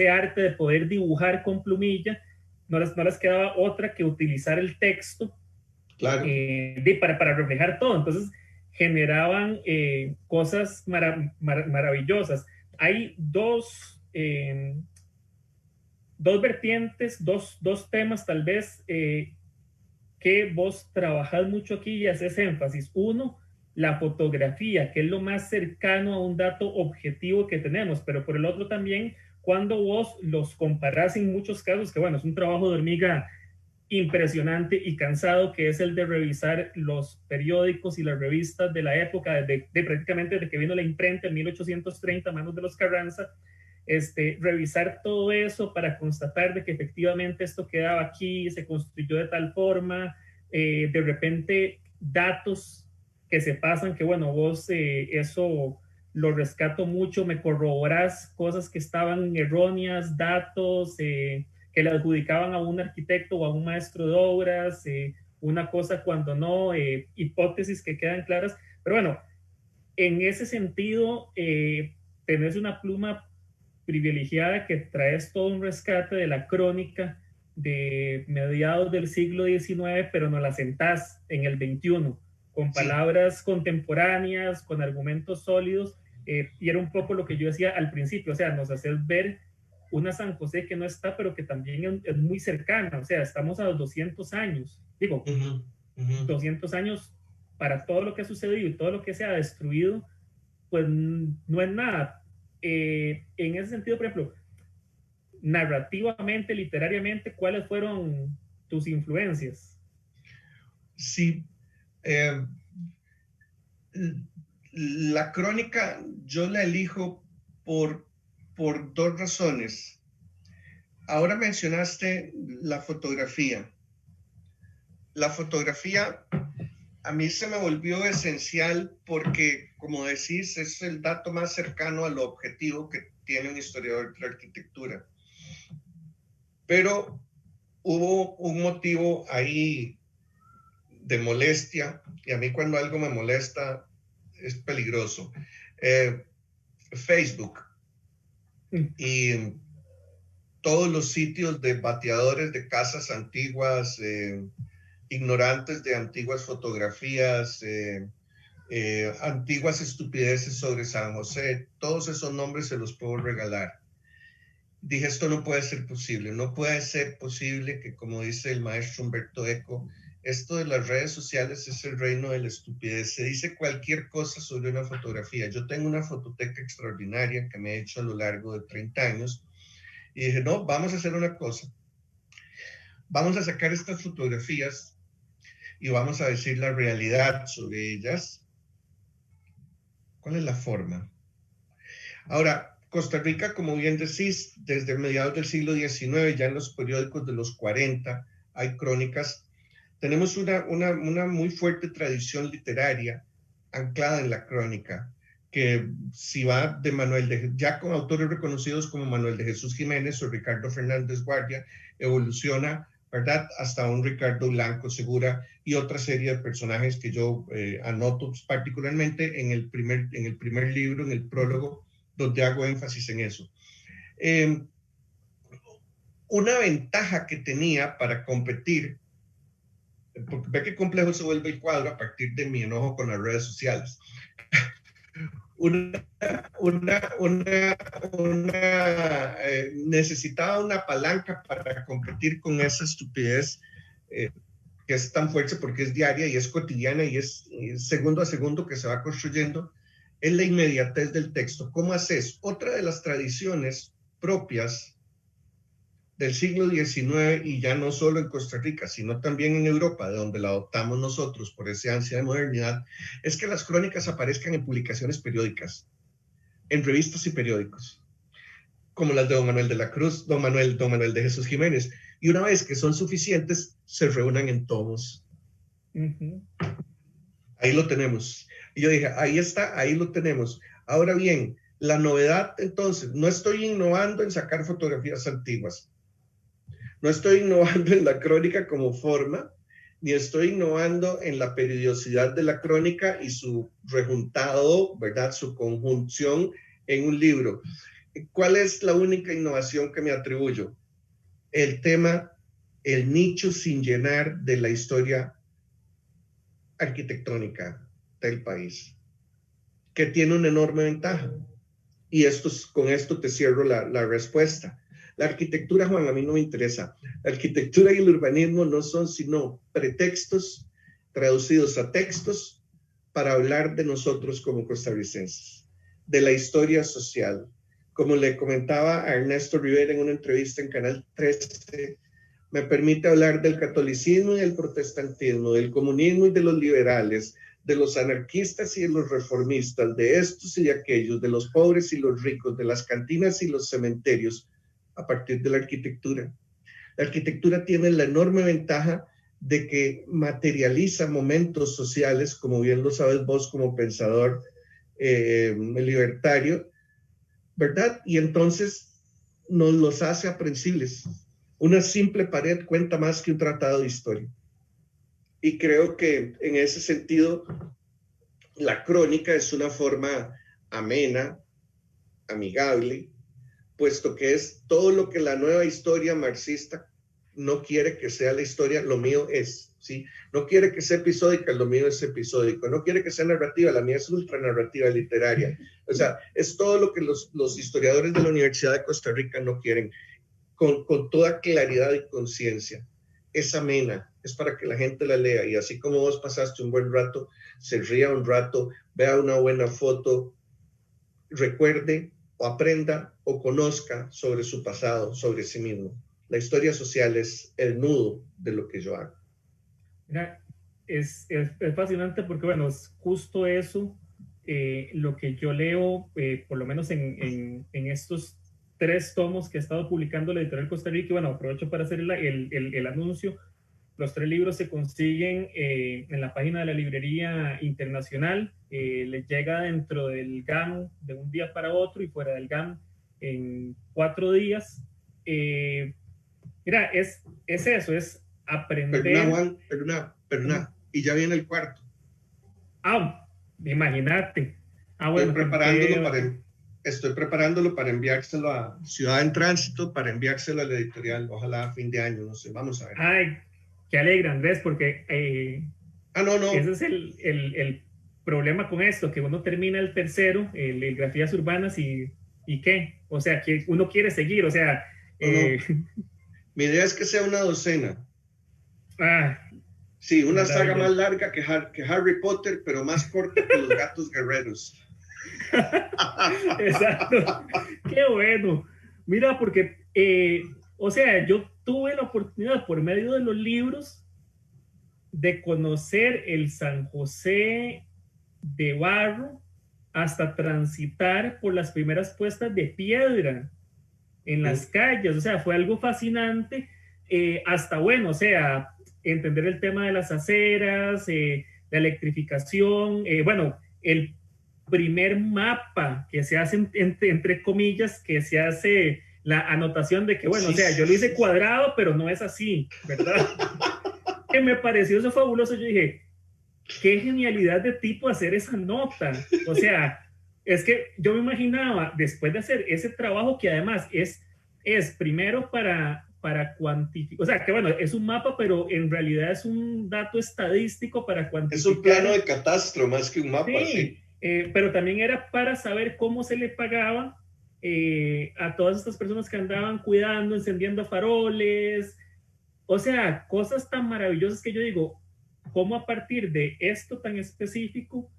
arte de poder dibujar con plumilla, no les quedaba otra que utilizar el texto Claro. Para reflejar todo. Entonces generaban cosas maravillosas. Hay dos vertientes, dos temas tal vez que vos trabajás mucho aquí y haces énfasis. Uno, la fotografía, que es lo más cercano a un dato objetivo que tenemos, pero por el otro también, cuando vos los comparás en muchos casos, que bueno, es un trabajo de hormiga impresionante y cansado, que es el de revisar los periódicos y las revistas de la época, prácticamente desde que vino la imprenta en 1830 a manos de los Carranza, revisar todo eso para constatar de que efectivamente esto quedaba aquí, se construyó de tal forma, de repente datos que se pasan, que bueno, vos eso lo rescato mucho, me corroborás cosas que estaban erróneas, datos que le adjudicaban a un arquitecto o a un maestro de obras, una cosa cuando no, hipótesis que quedan claras, pero bueno, en ese sentido, tenés una pluma privilegiada que traes todo un rescate de la crónica de mediados del siglo XIX, pero no la sentás en el XXI, con palabras contemporáneas, con argumentos sólidos, y era un poco lo que yo decía al principio, o sea, nos haces ver una San José que no está, pero que también es muy cercana, o sea, estamos a los 200 años, digo, 200 años para todo lo que ha sucedido y todo lo que se ha destruido, pues no es nada. En ese sentido, por ejemplo, narrativamente, literariamente, ¿cuáles fueron tus influencias? Sí, la crónica yo la elijo por dos razones. Ahora mencionaste la fotografía. La fotografía a mí se me volvió esencial porque, como decís, es el dato más cercano a lo objetivo que tiene un historiador de la arquitectura. Pero hubo un motivo ahí de molestia, y a mí cuando algo me molesta es peligroso. Facebook y todos los sitios de bateadores de casas antiguas, ignorantes de antiguas fotografías, antiguas estupideces sobre San José, todos esos nombres se los puedo regalar. Dije, esto no puede ser posible, no puede ser posible que, como dice el maestro Humberto Eco, esto de las redes sociales es el reino de la estupidez. Se dice cualquier cosa sobre una fotografía. Yo tengo una fototeca extraordinaria que me he hecho a lo largo de 30 años y dije, no, vamos a hacer una cosa. Vamos a sacar estas fotografías y vamos a decir la realidad sobre ellas. ¿Cuál es la forma? Ahora, Costa Rica, como bien decís, desde mediados del siglo XIX, ya en los periódicos de los 40 hay crónicas. Tenemos una muy fuerte tradición literaria anclada en la crónica, que si va ya con autores reconocidos como Manuel de Jesús Jiménez o Ricardo Fernández Guardia, evoluciona, ¿verdad?, hasta un Ricardo Blanco Segura y otra serie de personajes que yo anoto particularmente en el primer libro, en el prólogo, donde hago énfasis en eso. Una ventaja que tenía para competir, porque ve qué complejo se vuelve el cuadro a partir de mi enojo con las redes sociales. Necesitaba una palanca para competir con esa estupidez que es tan fuerte porque es diaria y es cotidiana y es segundo a segundo que se va construyendo, es la inmediatez del texto. ¿Cómo haces? Otra de las tradiciones propias del siglo XIX, y ya no solo en Costa Rica, sino también en Europa, de donde la adoptamos nosotros por esa ansia de modernidad, es que las crónicas aparezcan en publicaciones periódicas, en revistas y periódicos, como las de don Manuel de la Cruz, don Manuel de Jesús Jiménez, y una vez que son suficientes, se reúnan en tomos. Ahí lo tenemos. Y yo dije, ahí está, ahí lo tenemos. Ahora bien, la novedad, entonces, no estoy innovando en sacar fotografías antiguas. No estoy innovando en la crónica como forma, ni estoy innovando en la periodicidad de la crónica y su rejuntado, ¿verdad?, su conjunción en un libro. ¿Cuál es la única innovación que me atribuyo? El tema, el nicho sin llenar de la historia arquitectónica del país, que tiene una enorme ventaja. Y con esto te cierro la respuesta. La arquitectura, Juan, a mí no me interesa. La arquitectura y el urbanismo no son sino pretextos traducidos a textos para hablar de nosotros como costarricenses, de la historia social. Como le comentaba a Ernesto Rivera en una entrevista en Canal 13, me permite hablar del catolicismo y del protestantismo, del comunismo y de los liberales, de los anarquistas y de los reformistas, de estos y de aquellos, de los pobres y los ricos, de las cantinas y los cementerios, a partir de la arquitectura. La arquitectura tiene la enorme ventaja de que materializa momentos sociales, como bien lo sabes vos como pensador libertario, ¿verdad? Y entonces nos los hace aprensibles. Una simple pared cuenta más que un tratado de historia. Y creo que en ese sentido, la crónica es una forma amena, amigable, puesto que es todo lo que la nueva historia marxista no quiere que sea la historia, lo mío es, ¿sí? No quiere que sea episódica, lo mío es episódico. No quiere que sea narrativa, la mía es ultranarrativa literaria. O sea, es todo lo que los historiadores de la Universidad de Costa Rica no quieren, con toda claridad y conciencia. Es amena, es para que la gente la lea, y así como vos pasaste un buen rato, se ría un rato, vea una buena foto, recuerde o aprenda o conozca sobre su pasado, sobre sí mismo. La historia social es el nudo de lo que yo hago. Mira, es fascinante porque, bueno, es justo eso lo que yo leo, por lo menos en estos 3 tomos que he estado publicando la editorial Costa Rica. Y bueno, aprovecho para hacer el anuncio. Los 3 libros se consiguen en la página de la Librería Internacional. Les llega dentro del GAM de un día para otro, y fuera del GAM en 4 días. Mira, es eso, es aprender. Perdona, Juan, perdona. Y ya viene el cuarto. Ah, imagínate. Bueno, estoy preparándolo para enviárselo a Ciudad en Tránsito, para enviárselo a la editorial, ojalá a fin de año, no sé, vamos a ver. Ay, qué alegre, Andrés, porque no. Ese es el problema con esto, que uno termina el tercero, el Grafías Urbanas, y ¿qué? O sea, que uno quiere seguir, o sea... No. Mi idea es que sea una docena. Ah, sí, una saga más larga que Harry Potter, pero más corta que los gatos guerreros. Exacto. Qué bueno. Mira, porque, o sea, yo tuve la oportunidad por medio de los libros de conocer el San José de barro, hasta transitar por las primeras puestas de piedra en las calles. O sea, fue algo fascinante, hasta, bueno, o sea, entender el tema de las aceras, la electrificación, bueno, el primer mapa que se hace, entre comillas, que se hace la anotación de que, bueno, o sea, yo lo hice cuadrado, pero no es así, ¿verdad? Que me pareció eso fabuloso. Yo dije, qué genialidad de tipo hacer esa nota. O sea, es que yo me imaginaba, después de hacer ese trabajo, que además es primero para cuantificar, o sea, que bueno, es un mapa, pero en realidad es un dato estadístico para cuantificar. Es un plano de catastro más que un mapa, sí. Pero también era para saber cómo se le pagaba a todas estas personas que andaban cuidando, encendiendo faroles. O sea, cosas tan maravillosas que yo digo, cómo a partir de esto tan específico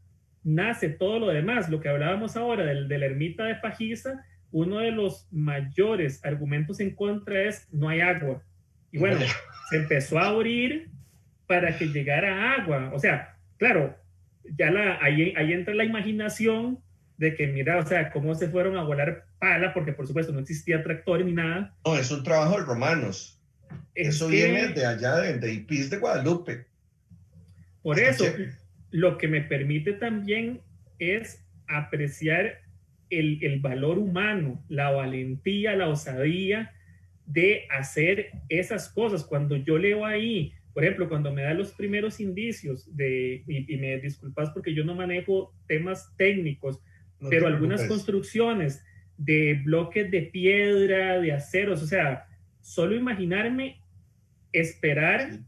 nace todo lo demás. Lo que hablábamos ahora de la ermita de Pajiza, uno de los mayores argumentos en contra es no hay agua. Y bueno, se empezó a abrir para que llegara agua. O sea, claro, ya ahí entra la imaginación de que, mira, o sea, cómo se fueron a volar pala, porque por supuesto no existía tractores ni nada. No, es un trabajo de romanos. Eso viene de allá, de Ipis de Guadalupe. Por eso, lo que me permite también es apreciar el valor humano, la valentía, la osadía de hacer esas cosas. Cuando yo leo ahí, por ejemplo, cuando me da los primeros indicios y me disculpas porque yo no manejo temas técnicos, no, pero algunas construcciones de bloques de piedra, de aceros, o sea, solo imaginarme esperar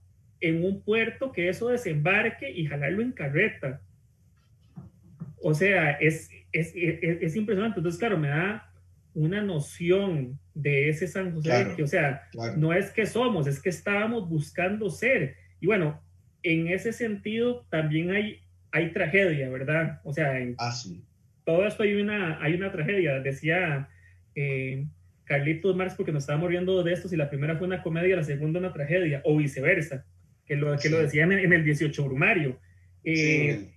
en un puerto que eso desembarque y jalarlo en carreta. O sea, es impresionante. Entonces, claro, me da una noción de ese San José de que, Claro, o sea, claro. no es que somos, es que estábamos buscando ser. Y bueno, en ese sentido también hay tragedia, ¿verdad? O sea, en Así. todo esto hay una tragedia. Decía Carlitos Marx, porque nos estábamos riendo de esto, si la primera fue una comedia, la segunda una tragedia, o viceversa, que lo Sí, decían en el 18 Brumario. sí, Eh,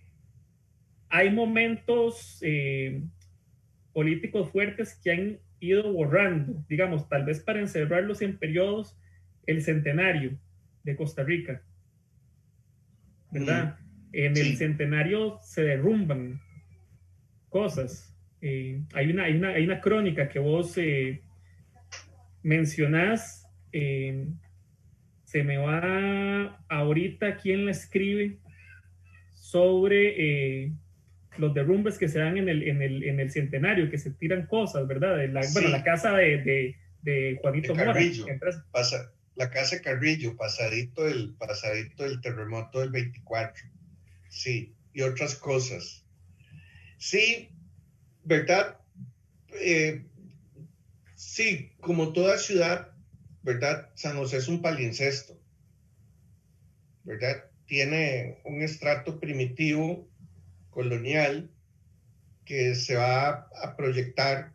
hay momentos políticos fuertes que han ido borrando, digamos, tal vez para encerrarlos en periodos, el centenario de Costa Rica, ¿verdad? En el sí, centenario se derrumban cosas. Hay una crónica que vos mencionás, se me va ahorita quién la escribe, sobre los derrumbes que se dan en el centenario, que se tiran cosas, ¿verdad? Bueno, la sí, casa de de Juanito Mora. Carrillo, la casa de Carrillo, pasadito el terremoto del 24, sí, y otras cosas. Sí, ¿verdad? Eh, sí, como toda ciudad, ¿verdad? San José es un palincesto, ¿verdad? Tiene un estrato primitivo colonial que se va a proyectar,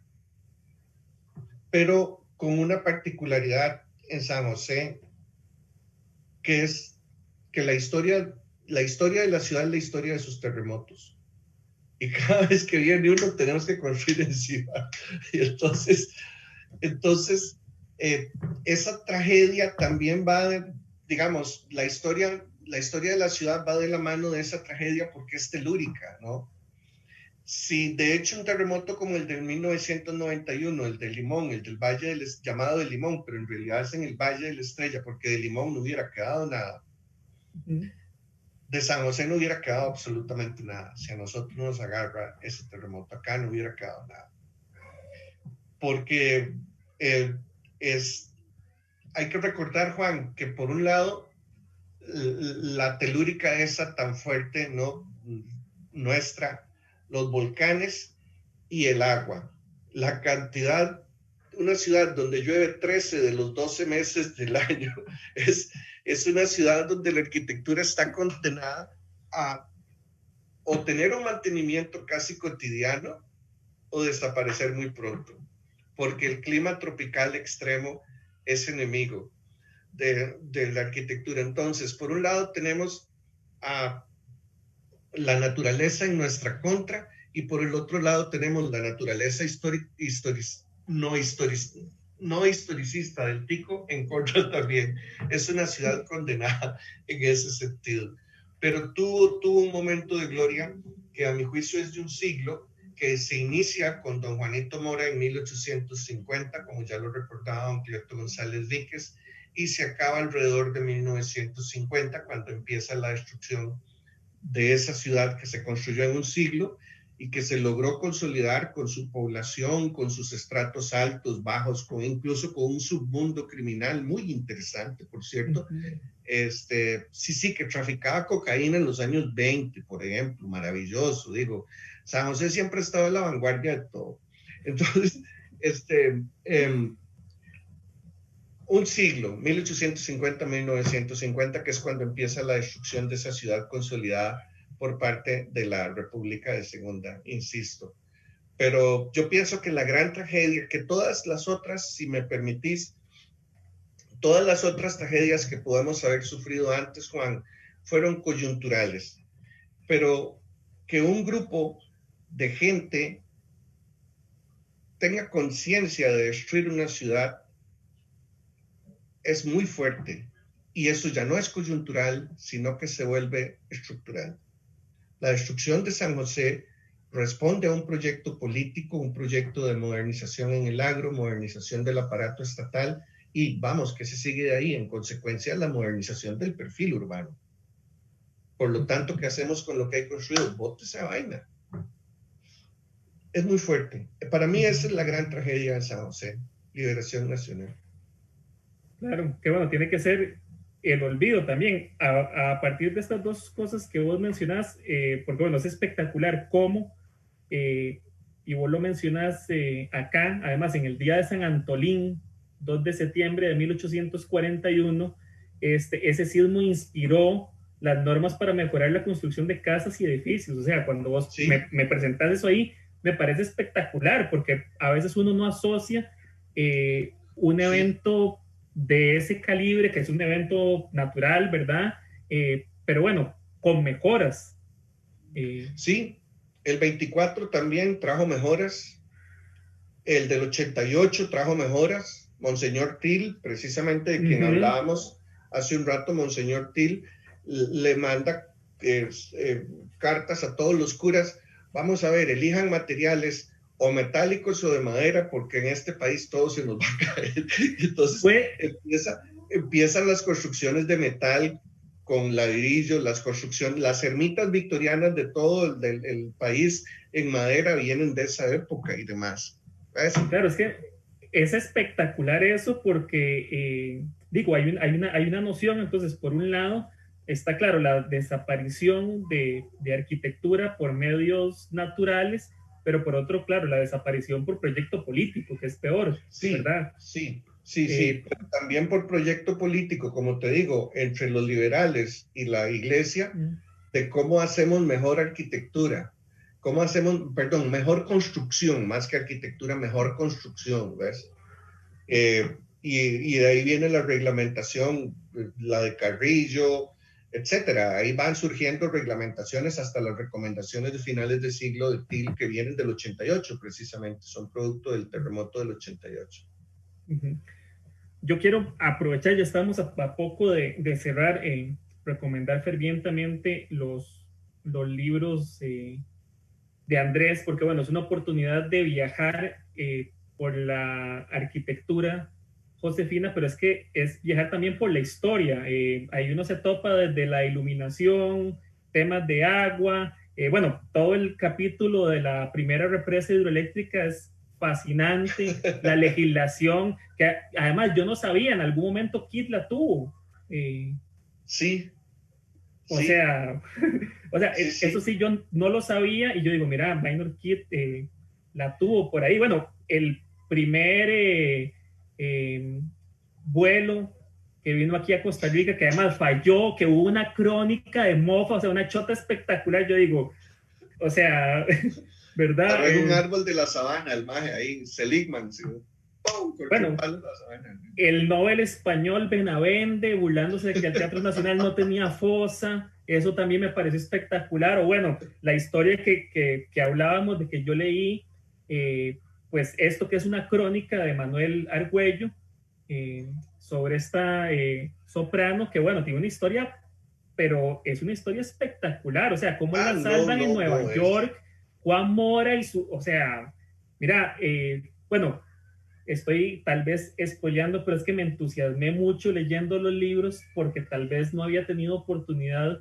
pero con una particularidad en San José, que es que la historia de la ciudad es la historia de sus terremotos. Y cada vez que viene uno tenemos que construir encima. Y entonces esa tragedia también va, digamos, la historia de la ciudad va de la mano de esa tragedia porque es telúrica, ¿no? Sí, de hecho un terremoto como el del 1991, el de Limón, el del Valle del llamado de Limón, pero en realidad es en el Valle de la Estrella, porque de Limón no hubiera quedado nada. De San José no hubiera quedado absolutamente nada. Si a nosotros nos agarra ese terremoto acá, no hubiera quedado nada. Porque eh, es, hay que recordar, Juan, que por un lado, la telúrica esa tan fuerte, ¿no? Nuestra, los volcanes y el agua. La cantidad, una ciudad donde llueve 13 de los 12 meses del año, es una ciudad donde la arquitectura está condenada a o tener un mantenimiento casi cotidiano o desaparecer muy pronto, porque el clima tropical extremo es enemigo de la arquitectura. Entonces, por un lado tenemos a la naturaleza en nuestra contra y por el otro lado tenemos la naturaleza no historicista del Tico en contra también. Es una ciudad condenada en ese sentido. Pero tuvo un momento de gloria que a mi juicio es de un siglo, que se inicia con don Juanito Mora en 1850, como ya lo recordaba don Cleto González Víquez, y se acaba alrededor de 1950, cuando empieza la destrucción de esa ciudad que se construyó en un siglo y que se logró consolidar con su población, con sus estratos altos, bajos, incluso con un submundo criminal muy interesante, por cierto. Sí, que traficaba cocaína en los años 20, por ejemplo, maravilloso, digo. San José siempre ha estado en la vanguardia de todo. Entonces, un siglo, 1850-1950, que es cuando empieza la destrucción de esa ciudad consolidada por parte de la República de Segunda, insisto. Pero yo pienso que la gran tragedia, que todas las otras, si me permitís, todas las otras tragedias que podemos haber sufrido antes, Juan, fueron coyunturales, pero que un grupo de gente tenga conciencia de destruir una ciudad es muy fuerte y eso ya no es coyuntural, sino que se vuelve estructural. La destrucción de San José responde a un proyecto político, un proyecto de modernización en el agro, modernización del aparato estatal y vamos, que se sigue de ahí, en consecuencia, la modernización del perfil urbano. Por lo tanto, ¿qué hacemos con lo que hay construido? Bote esa vaina. Es muy fuerte. Para mí esa es la gran tragedia de San José, liberación nacional. Claro, que bueno, tiene que ser el olvido también. A partir de estas dos cosas que vos mencionás, porque bueno, es espectacular cómo, y vos lo mencionás acá, además en el día de San Antolín, 2 de septiembre de 1841, ese sismo inspiró las normas para mejorar la construcción de casas y edificios. O sea, cuando vos Sí, me presentás eso ahí, me parece espectacular, porque a veces uno no asocia un sí, evento de ese calibre, que es un evento natural, ¿verdad? Pero bueno, con mejoras. sí. El 24 también trajo mejoras. El del 88 trajo mejoras. Monseñor Til, precisamente de quien Uh-huh. hablábamos hace un rato, Monseñor Til le manda eh, eh, cartas a todos los curas. Vamos a ver, elijan materiales o metálicos o de madera, porque en este país todo se nos va a caer. Entonces Fue, empiezan las construcciones de metal con ladrillos, las construcciones, las ermitas victorianas de todo el país en madera vienen de esa época y demás. ¿Ves? claro, es que es espectacular eso porque, digo, hay una noción, entonces, por un lado, está claro la desaparición de arquitectura por medios naturales, pero por otro, claro, la desaparición por proyecto político, que es peor, Sí, ¿verdad? sí, sí, Eh, sí, pero también por proyecto político, como te digo, entre los liberales y la iglesia, de cómo hacemos mejor arquitectura, cómo hacemos, perdón, mejor construcción, más que arquitectura, mejor construcción, ¿ves? Y de ahí viene la reglamentación, la de Carrillo, etcétera. Ahí van surgiendo reglamentaciones hasta las recomendaciones de finales de siglo de Til que vienen del 88 precisamente, son producto del terremoto del 88. yo quiero aprovechar, ya estamos a poco de cerrar, recomendar fervientemente los libros de Andrés, porque bueno, es una oportunidad de viajar por la arquitectura josefina, pero es que es viajar también por la historia. Ahí uno se topa desde la iluminación, temas de agua, bueno, todo el capítulo de la primera represa hidroeléctrica es fascinante, la legislación, que además yo no sabía, en algún momento Kit la tuvo. Eh, Sí, o sí, sea, o sea, sí, eso sí. sí yo no lo sabía y yo digo, mira, Minor Kid la tuvo por ahí. Bueno, el primer eh, vuelo que vino aquí a Costa Rica, que además falló, que hubo una crónica de mofa, o sea, una chota espectacular, yo digo, o sea, ¿verdad? Paró en un árbol de la sabana, el maje ahí, Seligman, ¿sí? ¡Pum! Cortó un Bueno, palo de la sabana. el Nobel español Benavente burlándose de que el Teatro Nacional no tenía fosa, eso también me pareció espectacular. O bueno, la historia que hablábamos de que yo leí, pues esto que es una crónica de Manuel Argüello sobre esta soprano, que bueno, tiene una historia, pero es una historia espectacular. O sea, cómo Ah, la no, salvan en no, Nueva no, es. York, Juan Mora y su, o sea, mira, bueno, estoy tal vez spoileando, pero es que me entusiasmé mucho leyendo los libros porque tal vez no había tenido oportunidad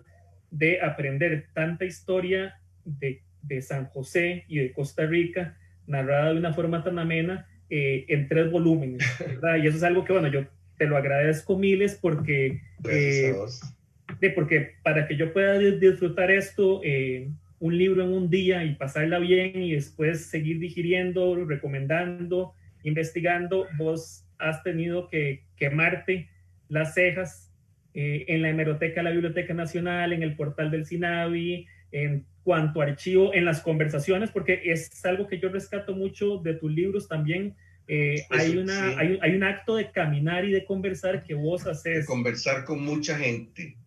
de aprender tanta historia de San José y de Costa Rica narrada de una forma tan amena en 3 volúmenes, ¿verdad? Y eso es algo que, bueno, yo te lo agradezco miles Gracias a vos. porque para que yo pueda disfrutar esto, un libro en un día y pasarla bien y después seguir digiriendo, recomendando, investigando, vos has tenido que quemarte las cejas en la hemeroteca de la Biblioteca Nacional, en el portal del SINAVI, en cuanto a archivo, en las conversaciones, porque es algo que yo rescato mucho de tus libros también. Eso sí, Hay un acto de caminar y de conversar que vos de haces. conversar con mucha gente,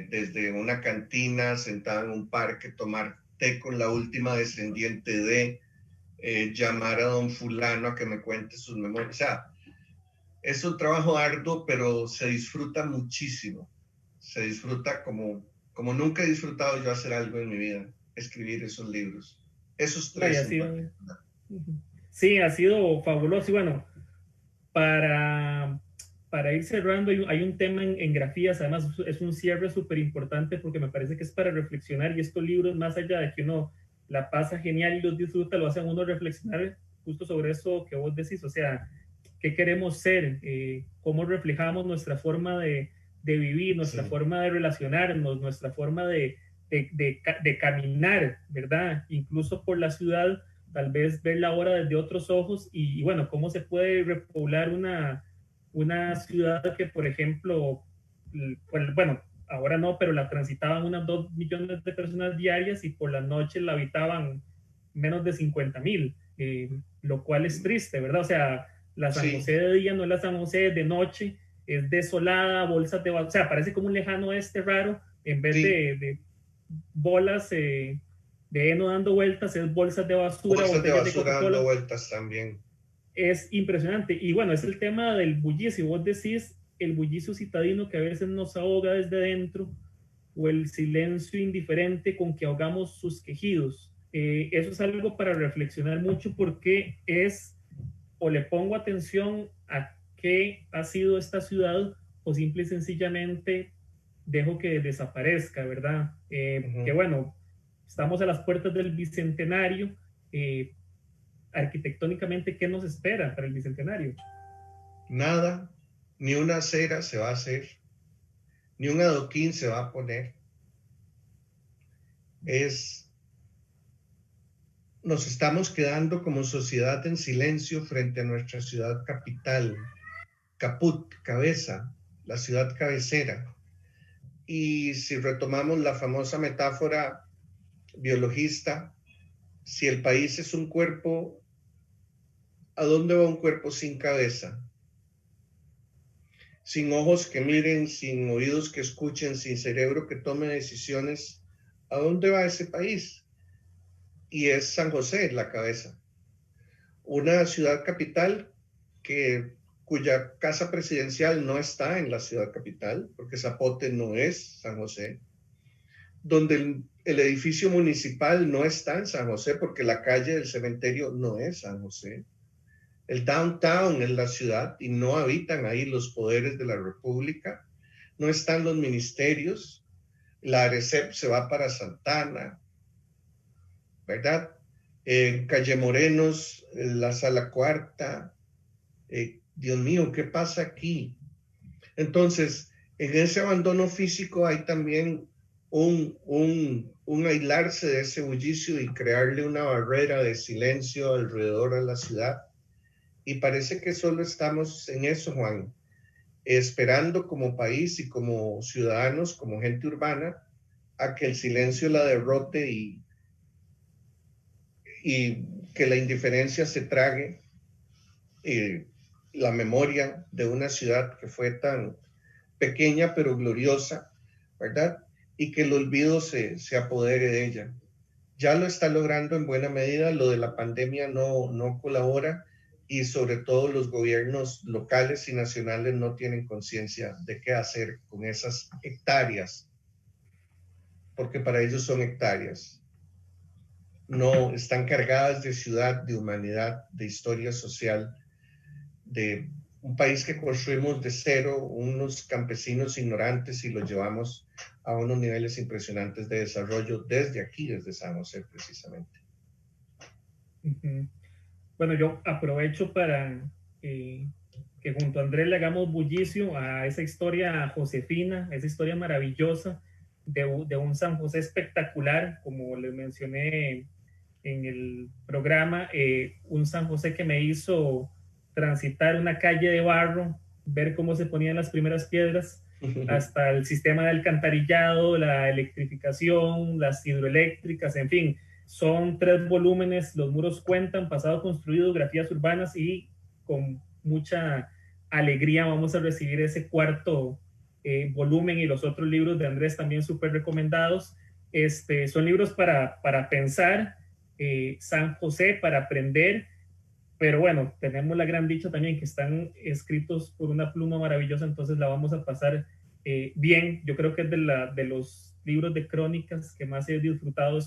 desde una cantina, sentada en un parque, tomar té con la última descendiente de, llamar a don fulano a que me cuente sus memorias. O sea, es un trabajo arduo, pero se disfruta muchísimo. Se disfruta como nunca he disfrutado yo hacer algo en mi vida, escribir esos libros. Esos Vaya, tres ha en sido, particular. sí, ha sido fabuloso. Y bueno, para, para ir cerrando, hay un tema en grafías, además es un cierre súper importante porque me parece que es para reflexionar y estos libros, más allá de que uno la pasa genial y los disfruta, lo hacen uno reflexionar justo sobre eso que vos decís, o sea, qué queremos ser, cómo reflejamos nuestra forma de vivir, nuestra forma de relacionarnos, nuestra forma de caminar, ¿verdad? Incluso por la ciudad, tal vez ver la hora desde otros ojos y bueno, cómo se puede repoblar una ciudad que, por ejemplo, bueno, ahora no, pero la transitaban unas 2 millones de personas diarias y por la noche la habitaban menos de 50,000, lo cual es triste, ¿verdad? O sea, la San José de día no es la San José de noche, es desolada, bolsas de basura, o sea, parece como un lejano oeste raro, en vez de bolas de heno dando vueltas, es bolsas de basura, Bolsas de botellas de basura dando Coca-Cola. vueltas también. Es impresionante. Y bueno, es el tema del bullicio. Vos decís el bullicio citadino que a veces nos ahoga desde dentro o el silencio indiferente con que ahogamos sus quejidos. Eso es algo para reflexionar mucho porque es o le pongo atención a qué ha sido esta ciudad o simple y sencillamente dejo que desaparezca, ¿verdad? Que bueno, estamos a las puertas del Bicentenario. Arquitectónicamente, ¿qué nos espera para el Bicentenario? Nada, ni una acera se va a hacer, ni un adoquín se va a poner. Nos estamos quedando como sociedad en silencio frente a nuestra ciudad capital, caput, cabeza, la ciudad cabecera. Y si retomamos la famosa metáfora biologista, si el país es un cuerpo, ¿a dónde va un cuerpo sin cabeza? Sin ojos que miren, sin oídos que escuchen, sin cerebro que tome decisiones, ¿a dónde va ese país? Y es San José la cabeza. Una ciudad capital cuya casa presidencial no está en la ciudad capital, porque Zapote no es San José, donde el edificio municipal no está en San José, porque la calle del cementerio no es San José. El downtown es la ciudad y no habitan ahí los poderes de la República, no están los ministerios, la ARECEP se va para Santana, ¿verdad? Calle Morenos, la Sala Cuarta, Dios mío, ¿qué pasa aquí? Entonces, en ese abandono físico hay también un aislarse de ese bullicio y crearle una barrera de silencio alrededor de la ciudad. Y parece que solo estamos en eso, Juan, esperando como país y como ciudadanos, como gente urbana, a que el silencio la derrote y que la indiferencia se trague la memoria de una ciudad que fue tan pequeña pero gloriosa, ¿verdad? Y que el olvido se apodere de ella. Ya lo está logrando en buena medida, lo de la pandemia no colabora y sobre todo los gobiernos locales y nacionales no tienen conciencia de qué hacer con esas hectáreas, porque para ellos son hectáreas. No están cargadas de ciudad, de humanidad, de historia social, de un país que construimos de cero, unos campesinos ignorantes y los llevamos a unos niveles impresionantes de desarrollo desde aquí, desde San José precisamente. Bueno, yo aprovecho para que junto a Andrés le hagamos bullicio a esa historia josefina, esa historia maravillosa de un San José espectacular, como les mencioné en el programa, un San José que me hizo transitar una calle de barro, ver cómo se ponían las primeras piedras, hasta el sistema de alcantarillado, la electrificación, las hidroeléctricas, en fin, son 3 volúmenes, los muros cuentan, pasado construido, grafías urbanas y con mucha alegría vamos a recibir ese cuarto volumen y los otros libros de Andrés también súper recomendados. Son libros para pensar, San José para aprender, pero bueno, tenemos la gran dicha también que están escritos por una pluma maravillosa, entonces la vamos a pasar bien. Yo creo que es de los libros de crónicas que más he disfrutado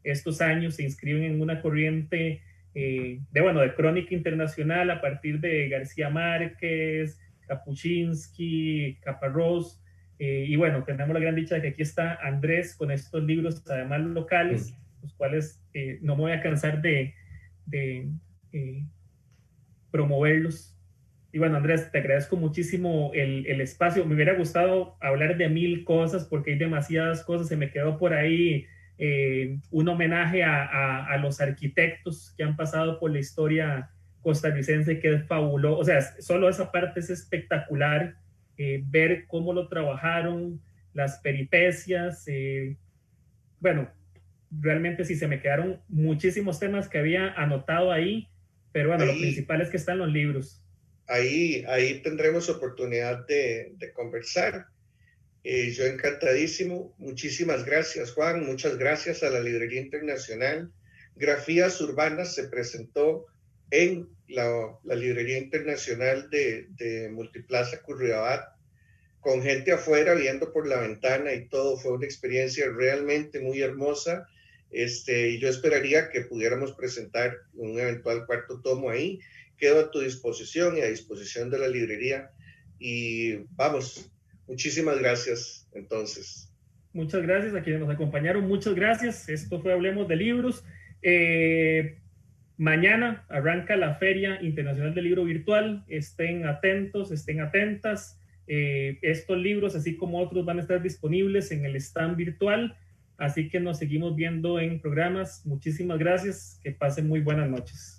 estos años. Se inscriben en una corriente de crónica internacional a partir de García Márquez, Kapuscinski, Caparrós, y bueno, tenemos la gran dicha de que aquí está Andrés con estos libros, además locales, los cuales no me voy a cansar de promoverlos. Y bueno, Andrés, te agradezco muchísimo el espacio. Me hubiera gustado hablar de 1000 cosas porque hay demasiadas cosas. Se me quedó por ahí un homenaje a los arquitectos que han pasado por la historia costarricense, que es fabuloso. O sea, solo esa parte es espectacular. Ver cómo lo trabajaron, las peripecias. Bueno, realmente sí se me quedaron muchísimos temas que había anotado ahí, pero bueno, lo Ahí, principal es que están los libros. ahí tendremos oportunidad de conversar. Yo encantadísimo. Muchísimas gracias, Juan. Muchas gracias a la Librería Internacional. Grafías Urbanas se presentó en la Librería Internacional de Multiplaza Curridabat, con gente afuera viendo por la ventana y todo. Fue una experiencia realmente muy hermosa. Y yo esperaría que pudiéramos presentar un eventual cuarto tomo ahí. Quedo a tu disposición y a disposición de la librería. Y vamos, muchísimas gracias entonces. Muchas gracias a quienes nos acompañaron. Muchas gracias. Esto fue Hablemos de Libros. Mañana arranca la Feria Internacional del Libro Virtual. Estén atentos, estén atentas. Estos libros, así como otros, van a estar disponibles en el stand virtual. Así que nos seguimos viendo en programas. Muchísimas gracias. Que pasen muy buenas noches.